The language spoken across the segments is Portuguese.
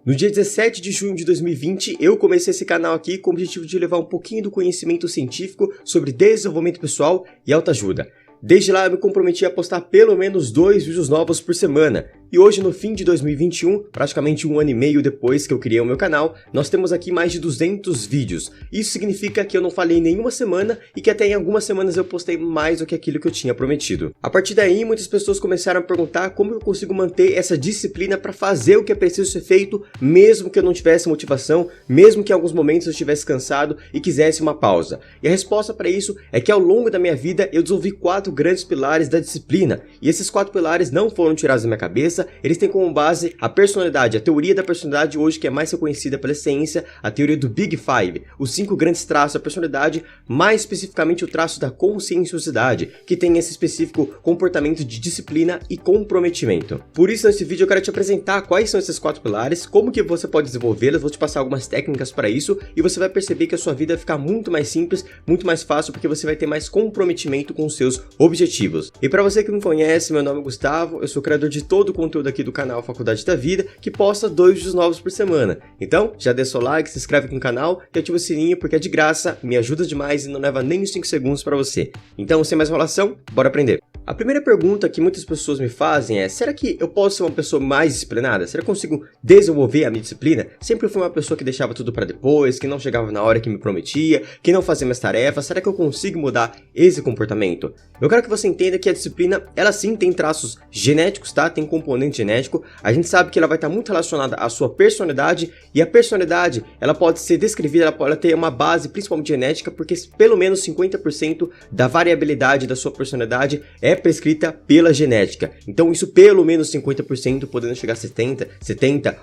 No dia 17 de junho de 2020, eu comecei esse canal aqui com o objetivo de levar um pouquinho do conhecimento científico sobre desenvolvimento pessoal e autoajuda. Desde lá eu me comprometi a postar pelo menos 2 vídeos novos por semana. E hoje, no fim de 2021, praticamente um ano e meio depois que eu criei o meu canal, nós temos aqui mais de 200 vídeos. Isso significa que eu não falhei nenhuma semana e que até em algumas semanas eu postei mais do que aquilo que eu tinha prometido. A partir daí, muitas pessoas começaram a perguntar como eu consigo manter essa disciplina para fazer o que é preciso ser feito, mesmo que eu não tivesse motivação, mesmo que em alguns momentos eu estivesse cansado e quisesse uma pausa. E a resposta para isso é que ao longo da minha vida eu desenvolvi 4 grandes pilares da disciplina. E esses 4 pilares não foram tirados da minha cabeça. Eles têm como base a personalidade, a teoria da personalidade hoje que é mais reconhecida pela ciência, a teoria do Big Five, os 5 grandes traços da personalidade, mais especificamente o traço da conscienciosidade, que tem esse específico comportamento de disciplina e comprometimento. Por isso, nesse vídeo eu quero te apresentar quais são esses 4 pilares, como que você pode desenvolvê-los, vou te passar algumas técnicas para isso e você vai perceber que a sua vida vai ficar muito mais simples, muito mais fácil, porque você vai ter mais comprometimento com os seus objetivos. E para você que não conhece, meu nome é Gustavo, eu sou criador de todo o conteúdo aqui do canal Faculdade da Vida, que posta 2 vídeos novos por semana. Então, já deixa o like, se inscreve aqui no canal e ativa o sininho porque é de graça, me ajuda demais e não leva nem uns 5 segundos para você. Então, sem mais enrolação, bora aprender! A primeira pergunta que muitas pessoas me fazem é: será que eu posso ser uma pessoa mais disciplinada? Será que eu consigo desenvolver a minha disciplina? Sempre fui uma pessoa que deixava tudo para depois, que não chegava na hora que me prometia, que não fazia minhas tarefas. Será que eu consigo mudar esse comportamento? Eu quero que você entenda que a disciplina, ela sim tem traços genéticos, tá? Tem componente genético. A gente sabe que ela vai estar muito relacionada à sua personalidade, e a personalidade, ela pode ser descrevida, ela pode ter uma base principalmente genética, porque pelo menos 50% da variabilidade da sua personalidade é prescrita pela genética. Então isso pelo menos 50%, podendo chegar a 70%,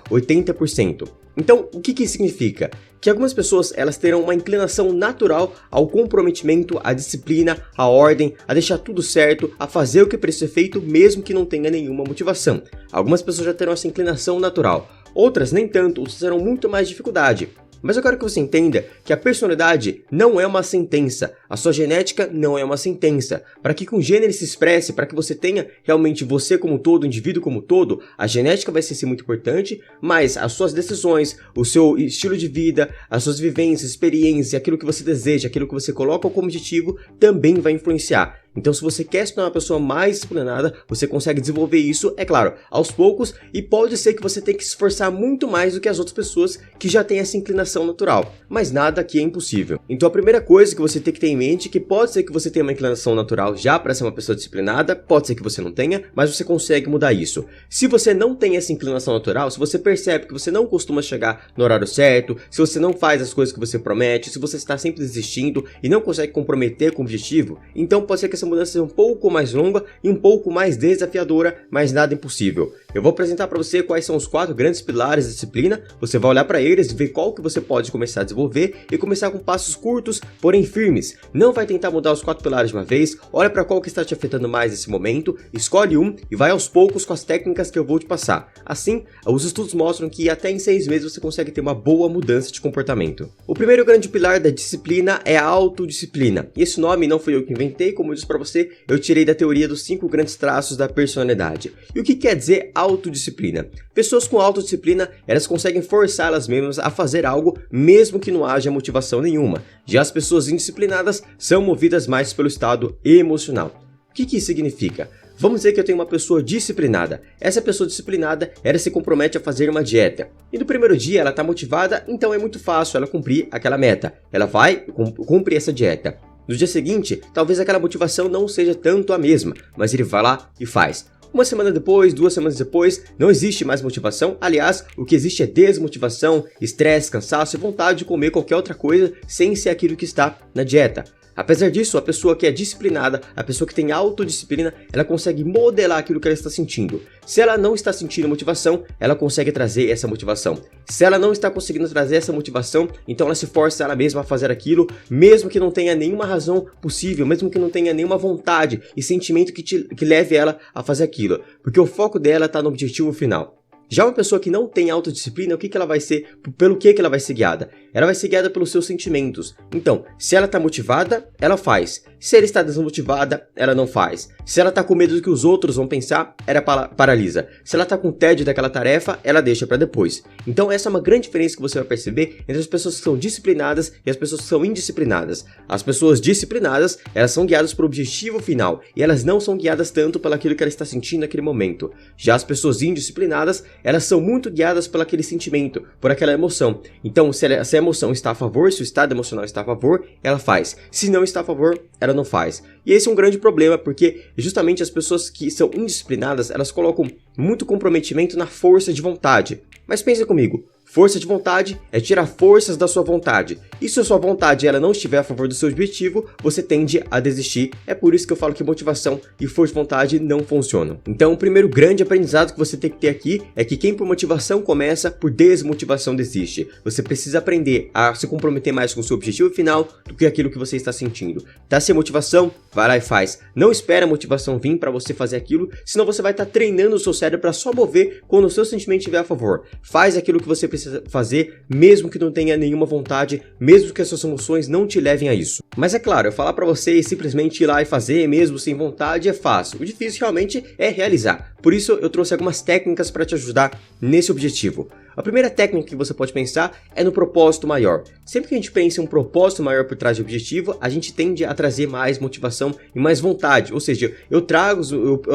80%. Então, o que isso significa? Que algumas pessoas elas terão uma inclinação natural ao comprometimento, à disciplina, à ordem, a deixar tudo certo, a fazer o que precisa ser feito mesmo que não tenha nenhuma motivação. Algumas pessoas já terão essa inclinação natural, outras nem tanto, outras terão muito mais dificuldade. Mas eu quero que você entenda que a personalidade não é uma sentença, a sua genética não é uma sentença. Para que um gênero se expresse, para que você tenha realmente você como todo, o indivíduo como todo, a genética vai ser muito importante, mas as suas decisões, o seu estilo de vida, as suas vivências, experiências, aquilo que você deseja, aquilo que você coloca como objetivo, também vai influenciar. Então, se você quer se tornar uma pessoa mais disciplinada, você consegue desenvolver isso, é claro, aos poucos, e pode ser que você tenha que se esforçar muito mais do que as outras pessoas que já têm essa inclinação natural, mas nada aqui é impossível. Então, a primeira coisa que você tem que ter em mente é que pode ser que você tenha uma inclinação natural já para ser uma pessoa disciplinada, pode ser que você não tenha, mas você consegue mudar isso. Se você não tem essa inclinação natural, se você percebe que você não costuma chegar no horário certo, se você não faz as coisas que você promete, se você está sempre desistindo e não consegue comprometer com o objetivo, então pode ser que essa mudança seja um pouco mais longa e um pouco mais desafiadora, mas nada impossível. Eu vou apresentar para você quais são os 4 grandes pilares da disciplina, você vai olhar para eles e ver qual que você pode começar a desenvolver e começar com passos curtos, porém firmes. Não vai tentar mudar os 4 pilares de uma vez, olha para qual que está te afetando mais nesse momento, escolhe um e vai aos poucos com as técnicas que eu vou te passar. Assim, os estudos mostram que até em 6 meses você consegue ter uma boa mudança de comportamento. O primeiro grande pilar da disciplina é a autodisciplina. E esse nome não fui eu que inventei, como eu disse para você, eu tirei da teoria dos 5 grandes traços da personalidade. E o que quer dizer autodisciplina? Pessoas com autodisciplina, elas conseguem forçar elas mesmas a fazer algo, mesmo que não haja motivação nenhuma. Já as pessoas indisciplinadas são movidas mais pelo estado emocional. O que isso significa? Vamos dizer que eu tenho uma pessoa disciplinada. Essa pessoa disciplinada, ela se compromete a fazer uma dieta. E no primeiro dia ela está motivada, então é muito fácil ela cumprir aquela meta. Ela vai cumprir essa dieta. No dia seguinte, talvez aquela motivação não seja tanto a mesma, mas ele vai lá e faz. Uma semana depois, 2 semanas depois, não existe mais motivação. Aliás, o que existe é desmotivação, estresse, cansaço e vontade de comer qualquer outra coisa sem ser aquilo que está na dieta. Apesar disso, a pessoa que é disciplinada, a pessoa que tem autodisciplina, ela consegue modelar aquilo que ela está sentindo. Se ela não está sentindo motivação, ela consegue trazer essa motivação. Se ela não está conseguindo trazer essa motivação, então ela se força ela mesma a fazer aquilo, mesmo que não tenha nenhuma razão possível, mesmo que não tenha nenhuma vontade e sentimento que leve ela a fazer aquilo, porque o foco dela está no objetivo final. Já uma pessoa que não tem autodisciplina, o que ela vai ser, pelo que ela vai ser guiada? ela vai ser guiada pelos seus sentimentos. Então, se ela está motivada, ela faz. Se ela está desmotivada, ela não faz. Se ela está com medo do que os outros vão pensar, ela paralisa. Se ela está com tédio daquela tarefa, ela deixa para depois. Então essa é uma grande diferença que você vai perceber entre as pessoas que são disciplinadas e as pessoas que são indisciplinadas. As pessoas disciplinadas, elas são guiadas para o objetivo final e elas não são guiadas tanto pelo aquilo que ela está sentindo naquele momento. Já as pessoas indisciplinadas, elas são muito guiadas pelo aquele sentimento, por aquela emoção. Então se a emoção está a favor, se o estado emocional está a favor, ela faz. Se não está a favor, ela não faz. E esse é um grande problema, porque justamente as pessoas que são indisciplinadas, elas colocam muito comprometimento na força de vontade. Mas pensa comigo, força de vontade é tirar forças da sua vontade. E se a sua vontade ela não estiver a favor do seu objetivo, você tende a desistir. É por isso que eu falo que motivação e força de vontade não funcionam. Então o primeiro grande aprendizado que você tem que ter aqui é que quem por motivação começa, por desmotivação desiste. Você precisa aprender a se comprometer mais com o seu objetivo final do que aquilo que você está sentindo. Tá sem motivação? Vai lá e faz. Não espera a motivação vir para você fazer aquilo, senão você vai estar treinando o seu cérebro para só mover quando o seu sentimento estiver a favor. Faz aquilo que você precisa fazer, mesmo que não tenha nenhuma vontade, mesmo que as suas emoções não te levem a isso. Mas é claro, eu falar para você simplesmente ir lá e fazer, mesmo sem vontade, é fácil. O difícil realmente é realizar. Por isso eu trouxe algumas técnicas para te ajudar nesse objetivo. A primeira técnica que você pode pensar é no propósito maior. Sempre que a gente pensa em um propósito maior por trás do objetivo, a gente tende a trazer mais motivação e mais vontade. Ou seja, eu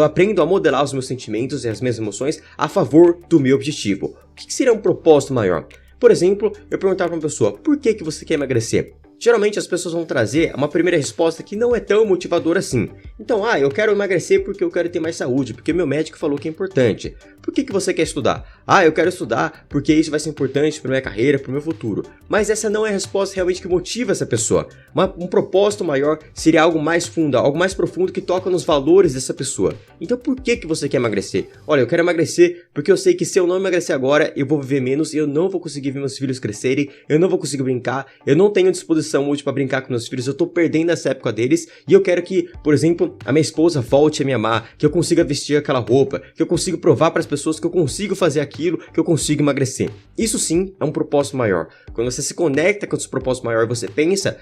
aprendo a modelar os meus sentimentos e as minhas emoções a favor do meu objetivo. O que seria um propósito maior? Por exemplo, eu perguntar para uma pessoa, por que você quer emagrecer? Geralmente as pessoas vão trazer uma primeira resposta que não é tão motivadora assim. Então, eu quero emagrecer porque eu quero ter mais saúde, porque meu médico falou que é importante. Por que você quer estudar? Eu quero estudar porque isso vai ser importante para minha carreira, para o meu futuro. Mas essa não é a resposta realmente que motiva essa pessoa. Um propósito maior seria algo mais fundo, algo mais profundo que toca nos valores dessa pessoa. Então por que você quer emagrecer? Olha, eu quero emagrecer porque eu sei que se eu não emagrecer agora, eu vou viver menos e eu não vou conseguir ver meus filhos crescerem, eu não vou conseguir brincar, eu não tenho disposição hoje para brincar com meus filhos, eu tô perdendo essa época deles e eu quero que, por exemplo, a minha esposa volte a me amar, que eu consiga vestir aquela roupa, que eu consiga provar para as pessoas que eu consigo fazer aquilo, que eu consigo emagrecer. Isso sim é um propósito maior. Quando você se conecta com esse propósito maior, você pensa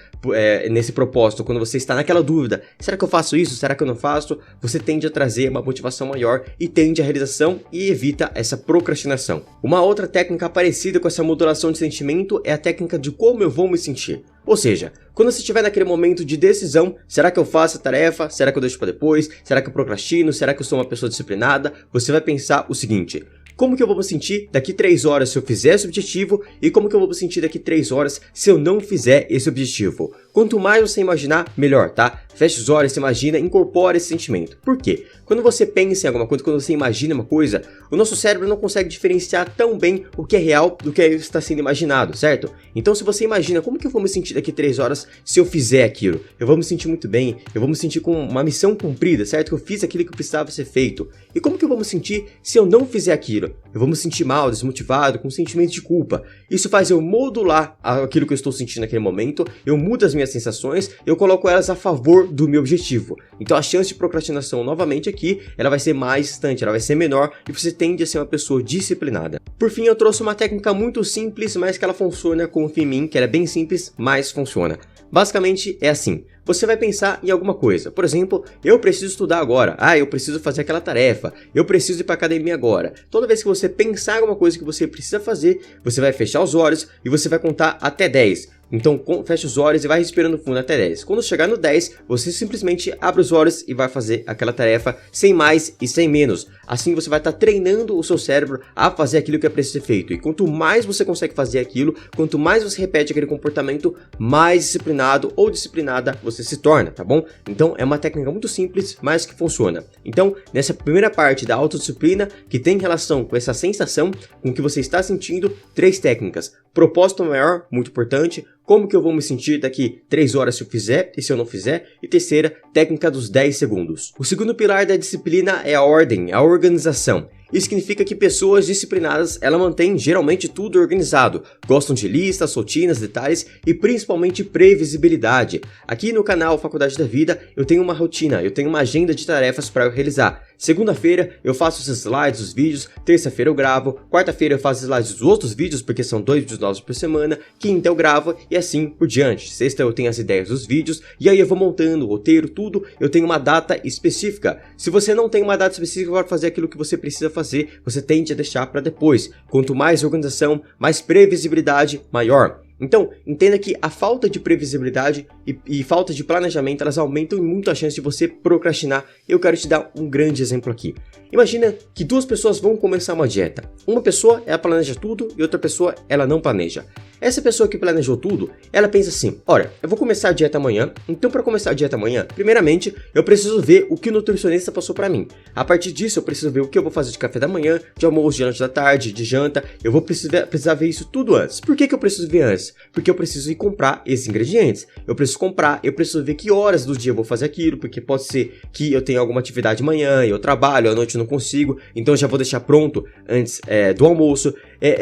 nesse propósito, quando você está naquela dúvida, será que eu faço isso? Será que eu não faço? Você tende a trazer uma motivação maior e tende à realização e evita essa procrastinação. Uma outra técnica parecida com essa modulação de sentimento é a técnica de como eu vou me sentir. Ou seja, quando você estiver naquele momento de decisão, será que eu faço a tarefa? Será que eu deixo para depois? Será que eu procrastino? Será que eu sou uma pessoa disciplinada? Você vai pensar o seguinte: como que eu vou me sentir daqui 3 horas se eu fizer esse objetivo e como que eu vou me sentir daqui 3 horas se eu não fizer esse objetivo? Quanto mais você imaginar, melhor, tá? Feche os olhos, se imagina, incorpora esse sentimento. Por quê? Quando você pensa em alguma coisa, quando você imagina uma coisa, o nosso cérebro não consegue diferenciar tão bem o que é real do que está sendo imaginado, certo? Então se você imagina, como que eu vou me sentir daqui 3 horas se eu fizer aquilo? Eu vou me sentir muito bem, eu vou me sentir com uma missão cumprida, certo? Que eu fiz aquilo que precisava ser feito. E como que eu vou me sentir se eu não fizer aquilo? Eu vou me sentir mal, desmotivado, com sentimento de culpa. Isso faz eu modular aquilo que eu estou sentindo naquele momento, eu mudo as minhas sensações, eu coloco elas a favor do meu objetivo. Então a chance de procrastinação novamente aqui, ela vai ser mais distante, ela vai ser menor e você tende a ser uma pessoa disciplinada. Por fim, eu trouxe uma técnica muito simples, mas que ela funciona, confia em mim, que ela é bem simples, mas funciona. Basicamente é assim. Você vai pensar em alguma coisa. Por exemplo, eu preciso estudar agora. Eu preciso fazer aquela tarefa. Eu preciso ir para academia agora. Toda vez que você pensar em alguma coisa que você precisa fazer, você vai fechar os olhos e você vai contar até 10. Então fecha os olhos e vai respirando fundo até 10. Quando chegar no 10, você simplesmente abre os olhos e vai fazer aquela tarefa sem mais e sem menos. Assim você vai estar treinando o seu cérebro a fazer aquilo que é preciso ser feito. E quanto mais você consegue fazer aquilo, quanto mais você repete aquele comportamento, mais disciplinado ou disciplinada você se torna, tá bom? Então é uma técnica muito simples, mas que funciona. Então, nessa primeira parte da autodisciplina, que tem relação com essa sensação, com o que você está sentindo, 3 técnicas. Propósito maior, muito importante. Como que eu vou me sentir daqui 3 horas se eu fizer e se eu não fizer? E terceira, técnica dos 10 segundos. O segundo pilar da disciplina é a ordem, a organização. Isso significa que pessoas disciplinadas, ela mantém geralmente tudo organizado, gostam de listas, rotinas, detalhes e principalmente previsibilidade. Aqui no canal Faculdade da Vida eu tenho uma rotina, eu tenho uma agenda de tarefas para eu realizar. Segunda-feira eu faço os slides dos vídeos, terça-feira eu gravo, quarta-feira eu faço slides dos outros vídeos, porque são 2 vídeos novos por semana, quinta eu gravo e assim por diante. Sexta eu tenho as ideias dos vídeos e aí eu vou montando o roteiro, tudo, eu tenho uma data específica. Se você não tem uma data específica para fazer aquilo que você precisa fazer, você tende a deixar para depois. Quanto mais organização, mais previsibilidade, maior. Então, entenda que a falta de previsibilidade e falta de planejamento, elas aumentam muito a chance de você procrastinar. Eu quero te dar um grande exemplo aqui. Imagina que 2 pessoas vão começar uma dieta. Uma pessoa, ela planeja tudo e outra pessoa, ela não planeja. Essa pessoa que planejou tudo, ela pensa assim, olha, eu vou começar a dieta amanhã, então para começar a dieta amanhã, primeiramente, eu preciso ver o que o nutricionista passou para mim. A partir disso, eu preciso ver o que eu vou fazer de café da manhã, de almoço, de lanche da tarde, de janta, eu vou precisar ver isso tudo antes. Por que eu preciso ver antes? Porque eu preciso ir comprar esses ingredientes. Eu preciso ver que horas do dia eu vou fazer aquilo, porque pode ser que eu tenha alguma atividade de manhã e eu trabalho, à noite eu não consigo, então eu já vou deixar pronto antes do almoço.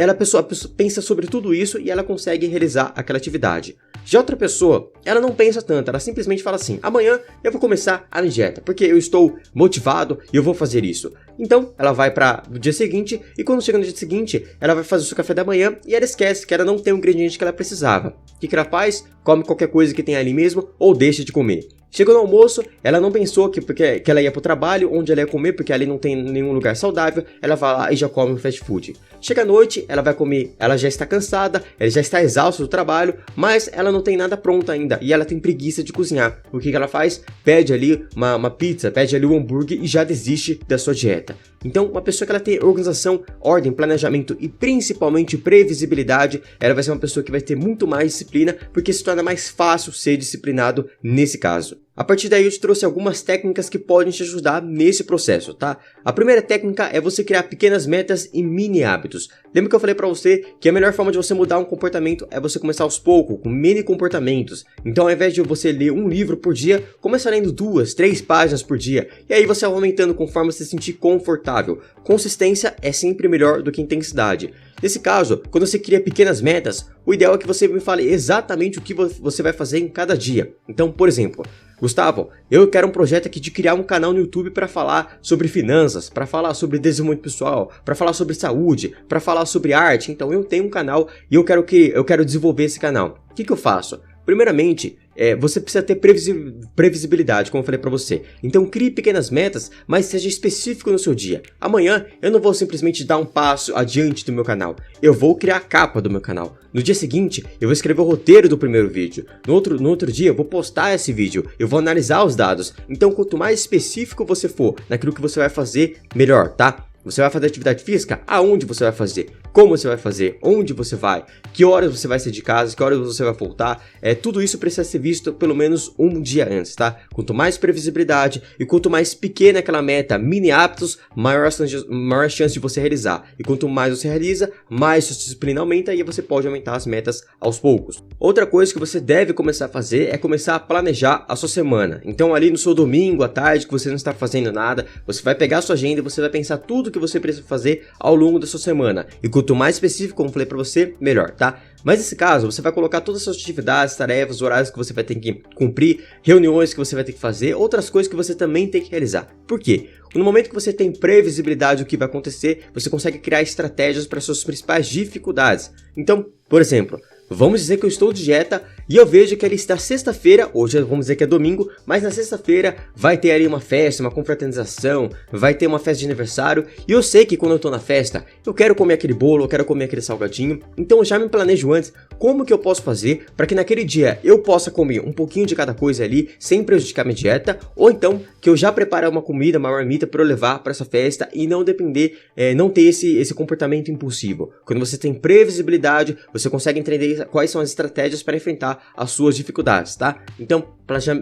A pessoa pensa sobre tudo isso e ela consegue realizar aquela atividade. Já outra pessoa, ela não pensa tanto, ela simplesmente fala assim, amanhã eu vou começar a minha dieta, porque eu estou motivado e eu vou fazer isso. Então, ela vai para o dia seguinte e quando chega no dia seguinte, ela vai fazer o seu café da manhã e ela esquece que ela não tem o ingrediente que ela precisava. O que ela faz? Come qualquer coisa que tem ali mesmo ou deixa de comer. Chegou no almoço, ela não pensou que ela ia pro trabalho, onde ela ia comer, porque ali não tem nenhum lugar saudável, ela vai lá e já come um fast food. Chega à noite, ela vai comer, ela já está cansada, ela já está exausta do trabalho, mas ela não tem nada pronto ainda, e ela tem preguiça de cozinhar. O que ela faz? Pede ali uma pizza, pede ali um hambúrguer e já desiste da sua dieta. Então, uma pessoa que ela tem organização, ordem, planejamento e principalmente previsibilidade, ela vai ser uma pessoa que vai ter muito mais disciplina, porque se torna mais fácil ser disciplinado nesse caso. A partir daí eu te trouxe algumas técnicas que podem te ajudar nesse processo, tá? A primeira técnica é você criar pequenas metas e mini hábitos. Lembra que eu falei pra você que a melhor forma de você mudar um comportamento é você começar aos poucos, com mini comportamentos. Então ao invés de você ler um livro por dia, começa lendo 2, 3 páginas por dia. E aí você vai aumentando conforme você se sentir confortável. Consistência é sempre melhor do que intensidade. Nesse caso, quando você cria pequenas metas, o ideal é que você me fale exatamente o que você vai fazer em cada dia. Então, por exemplo, Gustavo, eu quero um projeto aqui de criar um canal no YouTube para falar sobre finanças, para falar sobre desenvolvimento pessoal, para falar sobre saúde, para falar sobre arte. Então eu tenho um canal e eu quero desenvolver esse canal. O que eu faço? Primeiramente, você precisa ter previsibilidade, como eu falei pra você. Então crie pequenas metas, mas seja específico no seu dia. Amanhã eu não vou simplesmente dar um passo adiante do meu canal. Eu vou criar a capa do meu canal. No dia seguinte, eu vou escrever o roteiro do primeiro vídeo. No outro dia, eu vou postar esse vídeo. Eu vou analisar os dados. Então quanto mais específico você for naquilo que você vai fazer, melhor, tá? Você vai fazer atividade física? Aonde você vai fazer? Como você vai fazer? Onde você vai? Que horas você vai sair de casa? Que horas você vai voltar? Tudo isso precisa ser visto pelo menos um dia antes, tá? Quanto mais previsibilidade e quanto mais pequena aquela meta, mini hábitos, maior chance de você realizar. E quanto mais você realiza, mais sua disciplina aumenta e você pode aumentar as metas aos poucos. Outra coisa que você deve começar a fazer é começar a planejar a sua semana. Então ali no seu domingo à tarde que você não está fazendo nada, você vai pegar a sua agenda e você vai pensar tudo que você precisa fazer ao longo da sua semana. E quanto mais específico, como eu falei pra você, melhor, tá? Mas nesse caso, você vai colocar todas as suas atividades, tarefas, horários que você vai ter que cumprir, reuniões que você vai ter que fazer, outras coisas que você também tem que realizar. Por quê? No momento que você tem previsibilidade do que vai acontecer, você consegue criar estratégias para suas principais dificuldades. Então, por exemplo, vamos dizer que eu estou de dieta e eu vejo que ali está sexta-feira, hoje vamos dizer que é domingo, mas na sexta-feira vai ter ali uma festa, uma confraternização, vai ter uma festa de aniversário e eu sei que quando eu estou na festa, eu quero comer aquele bolo, eu quero comer aquele salgadinho, então eu já me planejo antes como que eu posso fazer para que naquele dia eu possa comer um pouquinho de cada coisa ali sem prejudicar minha dieta, ou então que eu já prepare uma comida, uma marmita para eu levar para essa festa e não depender, não ter esse comportamento impulsivo. Quando você tem previsibilidade, você consegue entender quais são as estratégias para enfrentar as suas dificuldades, tá? Então,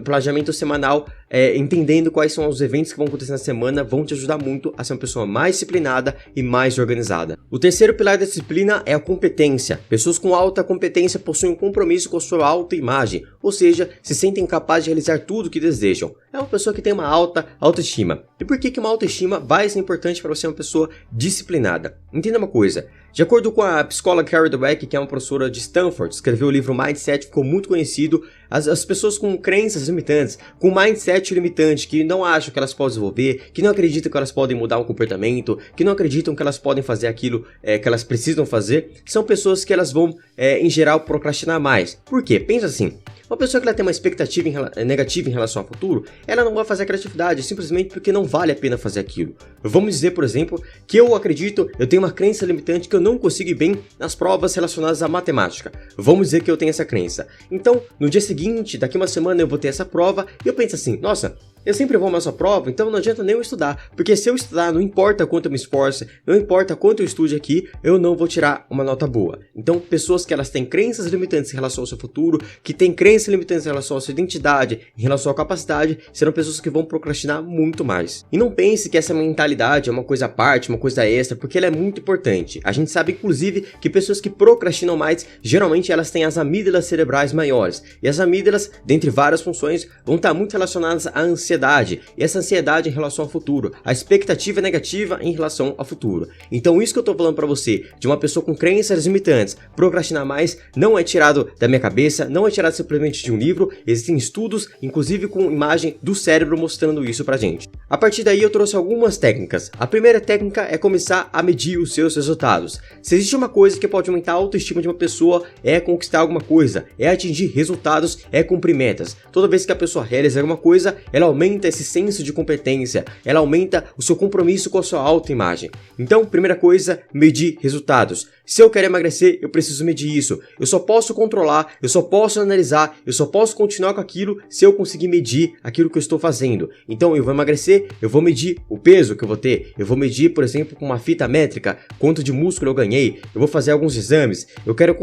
planejamento semanal, entendendo quais são os eventos que vão acontecer na semana, vão te ajudar muito a ser uma pessoa mais disciplinada e mais organizada. O terceiro pilar da disciplina é a competência. Pessoas com alta competência possuem um compromisso com a sua autoimagem, ou seja, se sentem capazes de realizar tudo o que desejam. É uma pessoa que tem uma alta autoestima. E por que uma autoestima vai ser importante para você ser uma pessoa disciplinada? Entenda uma coisa. De acordo com a psicóloga Carol Dweck, que é uma professora de Stanford, escreveu o livro Mindset, ficou muito conhecido. As pessoas com crenças crenças limitantes, com mindset limitante, que não acham que elas podem desenvolver, que não acreditam que elas podem mudar um comportamento, que não acreditam que elas podem fazer aquilo que elas precisam fazer, são pessoas que elas vão, em geral, procrastinar mais. Por quê? Pensa assim. Uma pessoa que ela tem uma expectativa negativa em relação ao futuro, ela não vai fazer aquela atividade simplesmente porque não vale a pena fazer aquilo. Vamos dizer, por exemplo, que eu tenho uma crença limitante que eu não consigo ir bem nas provas relacionadas à matemática. Vamos dizer que eu tenho essa crença. Então, no dia seguinte, daqui uma semana eu vou ter essa prova e eu penso assim, nossa, eu sempre vou mais essa prova, então não adianta nem eu estudar, porque se eu estudar, não importa quanto eu me esforce, não importa quanto eu estude aqui, eu não vou tirar uma nota boa. Então, pessoas que elas têm crenças limitantes em relação ao seu futuro, que têm crenças limitantes em relação à sua identidade, em relação à capacidade, serão pessoas que vão procrastinar muito mais. E não pense que essa mentalidade é uma coisa à parte, uma coisa extra, porque ela é muito importante. A gente sabe, inclusive, que pessoas que procrastinam mais, geralmente elas têm as amígdalas cerebrais maiores. E as amígdalas, dentre várias funções, vão estar muito relacionadas à ansiedade. E essa ansiedade em relação ao futuro, a expectativa negativa em relação ao futuro. Então isso que eu tô falando pra você, de uma pessoa com crenças limitantes, procrastinar mais, não é tirado da minha cabeça, não é tirado simplesmente de um livro, existem estudos, inclusive com imagem do cérebro mostrando isso pra gente. A partir daí eu trouxe algumas técnicas. A primeira técnica é começar a medir os seus resultados. Se existe uma coisa que pode aumentar a autoestima de uma pessoa, é conquistar alguma coisa, é atingir resultados, é cumprir metas. Toda vez que a pessoa realiza alguma coisa, ela aumenta esse senso de competência, ela aumenta o seu compromisso com a sua autoimagem. Então, primeira coisa, medir resultados. Se eu quero emagrecer, eu preciso medir isso. Eu só posso controlar, eu só posso analisar, eu só posso continuar com aquilo se eu conseguir medir aquilo que eu estou fazendo. Então, eu vou emagrecer, eu vou medir o peso que eu vou ter, eu vou medir, por exemplo, com uma fita métrica, quanto de músculo eu ganhei, eu vou fazer alguns exames, eu quero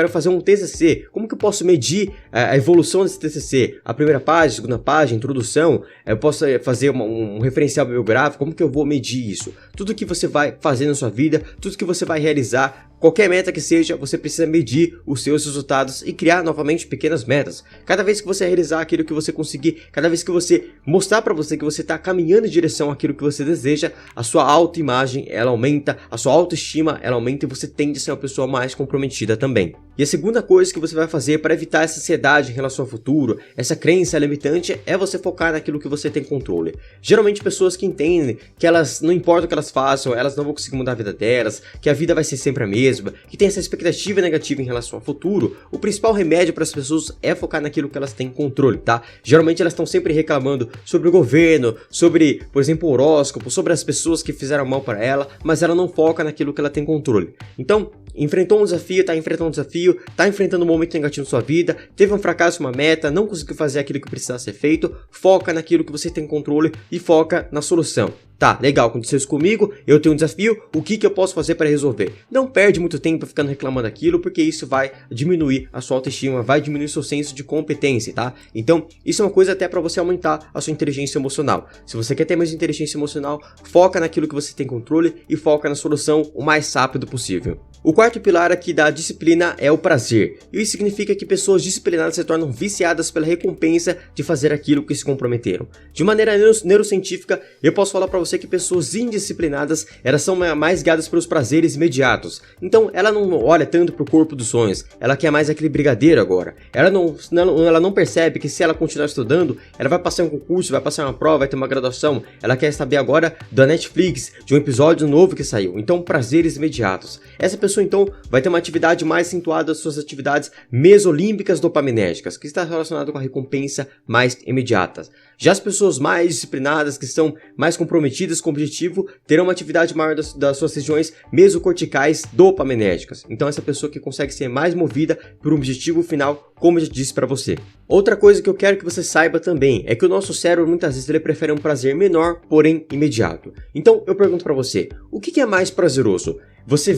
fazer um TCC. Como que eu posso medir a evolução desse TCC? A primeira página, a segunda página, introdução, eu posso fazer um referencial bibliográfico, como que eu vou medir isso? Tudo que você vai fazer na sua vida, tudo que você vai realizar, qualquer meta que seja, você precisa medir os seus resultados e criar novamente pequenas metas. Cada vez que você realizar aquilo que você conseguir, cada vez que você mostrar para você que você está caminhando em direção àquilo que você deseja, a sua autoimagem ela aumenta, a sua autoestima ela aumenta e você tende a ser uma pessoa mais comprometida também. E a segunda coisa que você vai fazer para evitar essa ansiedade em relação ao futuro, essa crença limitante, é você focar naquilo que você tem controle. Geralmente pessoas que entendem que elas, não importa o que elas façam, elas não vão conseguir mudar a vida delas, que a vida vai ser sempre a mesma, que tem essa expectativa negativa em relação ao futuro, o principal remédio para as pessoas é focar naquilo que elas têm controle, tá? Geralmente elas estão sempre reclamando sobre o governo, sobre, por exemplo, o horóscopo, sobre as pessoas que fizeram mal para ela, mas ela não foca naquilo que ela tem controle. Então, enfrentou um desafio, tá enfrentando um desafio, tá enfrentando um momento negativo na sua vida, teve um fracasso, uma meta, não conseguiu fazer aquilo que precisava ser feito, foca naquilo que você tem controle e foca na solução. Tá, legal, aconteceu isso comigo, eu tenho um desafio, o que eu posso fazer para resolver? Não perde muito tempo ficando reclamando daquilo, porque isso vai diminuir a sua autoestima, vai diminuir o seu senso de competência, tá? Então, isso é uma coisa até para você aumentar a sua inteligência emocional. Se você quer ter mais inteligência emocional, foca naquilo que você tem controle e foca na solução o mais rápido possível. O quarto pilar aqui da disciplina é o prazer. E isso significa que pessoas disciplinadas se tornam viciadas pela recompensa de fazer aquilo que se comprometeram. De maneira neurocientífica, eu posso falar para você que pessoas indisciplinadas, elas são mais guiadas pelos prazeres imediatos. Então, ela não olha tanto para o corpo dos sonhos, ela quer mais aquele brigadeiro agora. Ela não percebe que se ela continuar estudando, ela vai passar um concurso, vai passar uma prova, vai ter uma graduação. Ela quer saber agora da Netflix, de um episódio novo que saiu. Então, prazeres imediatos. Essa pessoa, então, vai ter uma atividade mais acentuada das suas atividades mesolímbicas dopaminérgicas, que está relacionado com a recompensa mais imediata. Já as pessoas mais disciplinadas, que estão mais comprometidas com o objetivo, terão uma atividade maior das suas regiões mesocorticais dopaminérgicas. Então, essa pessoa que consegue ser mais movida por um objetivo final, como eu já disse para você. Outra coisa que eu quero que você saiba também é que o nosso cérebro muitas vezes ele prefere um prazer menor, porém imediato. Então, eu pergunto para você, o que é mais prazeroso? Você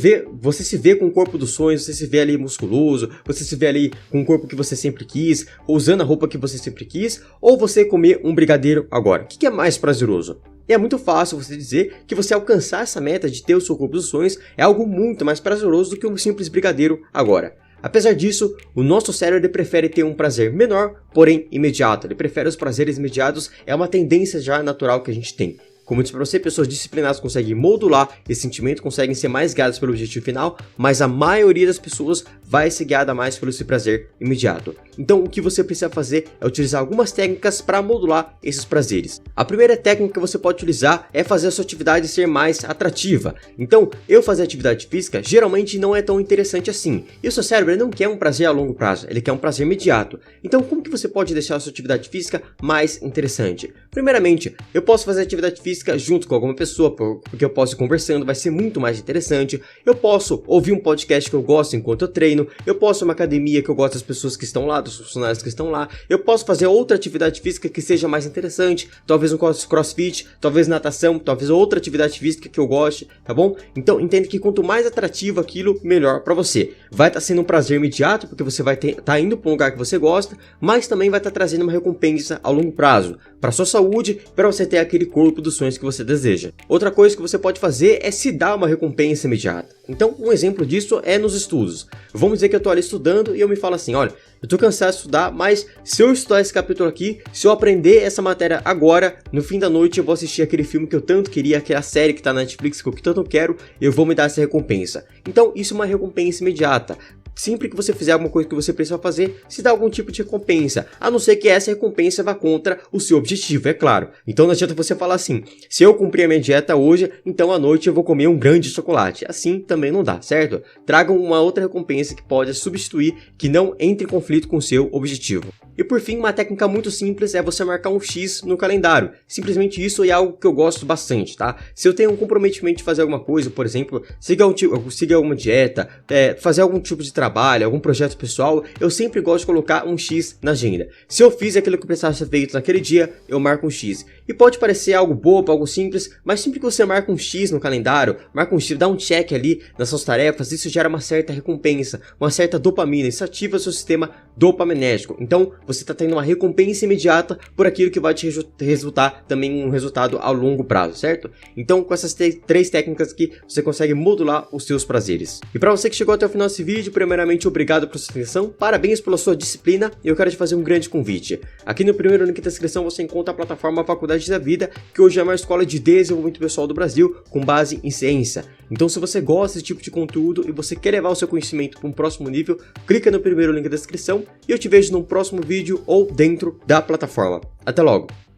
se vê com o corpo dos sonhos, você se vê ali musculoso, você se vê ali com o corpo que você sempre quis, usando a roupa que você sempre quis, ou você comer um brigadeiro agora? O que é mais prazeroso? E é muito fácil você dizer que você alcançar essa meta de ter o seu corpo dos sonhos é algo muito mais prazeroso do que um simples brigadeiro agora. Apesar disso, o nosso cérebro prefere ter um prazer menor, porém imediato. Ele prefere os prazeres imediatos, é uma tendência já natural que a gente tem. Como eu disse para você, pessoas disciplinadas conseguem modular esse sentimento, conseguem ser mais guiadas pelo objetivo final, mas a maioria das pessoas vai ser guiada mais pelo seu prazer imediato. Então o que você precisa fazer é utilizar algumas técnicas para modular esses prazeres. A primeira técnica que você pode utilizar é fazer a sua atividade ser mais atrativa. Então, eu fazer atividade física geralmente não é tão interessante assim. E o seu cérebro não quer um prazer a longo prazo, ele quer um prazer imediato. Então, como que você pode deixar a sua atividade física mais interessante? Primeiramente, eu posso fazer atividade física junto com alguma pessoa, porque eu posso ir conversando, vai ser muito mais interessante. Eu posso ouvir um podcast que eu gosto enquanto eu treino. Eu posso ir a uma academia que eu gosto das pessoas que estão lá, dos funcionários que estão lá. Eu posso fazer outra atividade física que seja mais interessante, talvez um crossfit, talvez natação, talvez outra atividade física que eu goste, tá bom? Então entenda que quanto mais atrativo aquilo, melhor pra você. Vai estar sendo um prazer imediato, porque você vai estar indo pra um lugar que você gosta, mas também vai estar trazendo uma recompensa a longo prazo, pra sua saúde, para você ter aquele corpo dos sonhos que você deseja. Outra coisa que você pode fazer é se dar uma recompensa imediata. Então um exemplo disso é nos estudos. Vamos dizer que eu tô ali estudando e eu me falo assim, olha, eu tô cansado de estudar, mas se eu estudar esse capítulo aqui, se eu aprender essa matéria agora, no fim da noite eu vou assistir aquele filme que eu tanto queria, aquela série que tá na Netflix que eu tanto quero, eu vou me dar essa recompensa. Então isso é uma recompensa imediata. Sempre que você fizer alguma coisa que você precisa fazer, se dá algum tipo de recompensa, a não ser que essa recompensa vá contra o seu objetivo, é claro. Então não adianta você falar assim, se eu cumprir a minha dieta hoje, então à noite eu vou comer um grande chocolate. Assim também não dá, certo? Tragam uma outra recompensa que pode substituir, que não entre em conflito com o seu objetivo. E por fim, uma técnica muito simples é você marcar um X no calendário. Simplesmente isso é algo que eu gosto bastante, tá? Se eu tenho um comprometimento de fazer alguma coisa, por exemplo, seguir alguma dieta, fazer algum tipo de trabalho, algum projeto pessoal, eu sempre gosto de colocar um X na agenda. Se eu fiz aquilo que precisava ser feito naquele dia, eu marco um X. E pode parecer algo bobo, algo simples, mas sempre que você marca um X no calendário, marca um X, dá um check ali nas suas tarefas, isso gera uma certa recompensa, uma certa dopamina, isso ativa o seu sistema dopaminérgico. Então, você está tendo uma recompensa imediata por aquilo que vai te resultar também um resultado a longo prazo, certo? Então, com essas três técnicas aqui, você consegue modular os seus prazeres. E para você que chegou até o final desse vídeo, primeiramente, obrigado pela sua atenção, parabéns pela sua disciplina e eu quero te fazer um grande convite. Aqui no primeiro link da descrição você encontra a plataforma Faculdade da Vida, que hoje é a maior escola de desenvolvimento pessoal do Brasil, com base em ciência. Então, se você gosta desse tipo de conteúdo e você quer levar o seu conhecimento para um próximo nível, clica no primeiro link da descrição e eu te vejo no próximo vídeo ou dentro da plataforma. Até logo!